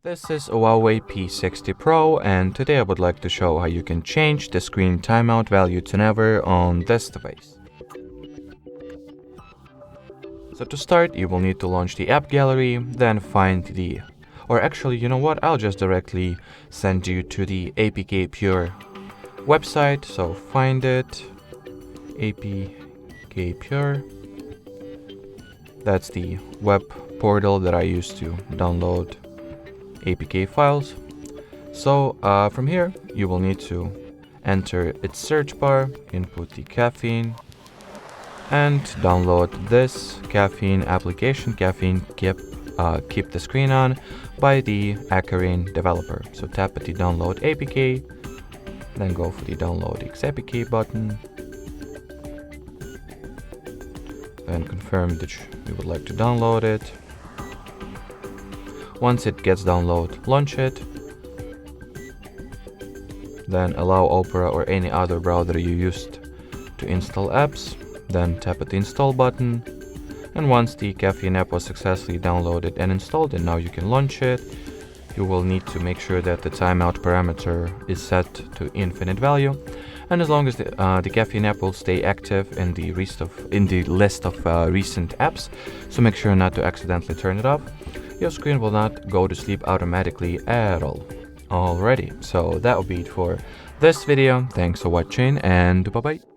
This is a HUAWEI P60 Pro, and today I would like to show how you can change the screen timeout value to never on this device. So to start, you will need to launch the app gallery, then find or actually, you know what, I'll just directly send you to the APK Pure website. So find it, APK Pure. That's the web portal that I use to download APK files. So from here you will need to enter its search bar, input the Caffeine, and download this Caffeine application, Caffeine Keep the Screen On, by the Acarine developer. So tap at the download APK, then go for the download XAPK button, then confirm that you would like to download it. Once it gets downloaded, launch it. Then allow Opera or any other browser you used to install apps. Then tap at the install button. And once the Caffeine app was successfully downloaded and installed, and now you can launch it, you will need to make sure that the timeout parameter is set to infinite value. And as long as the Caffeine app will stay active in the list of recent apps, so make sure not to accidentally turn it off, your screen will not go to sleep automatically at all. Alrighty, so that will be it for this video. Thanks for watching, and bye bye.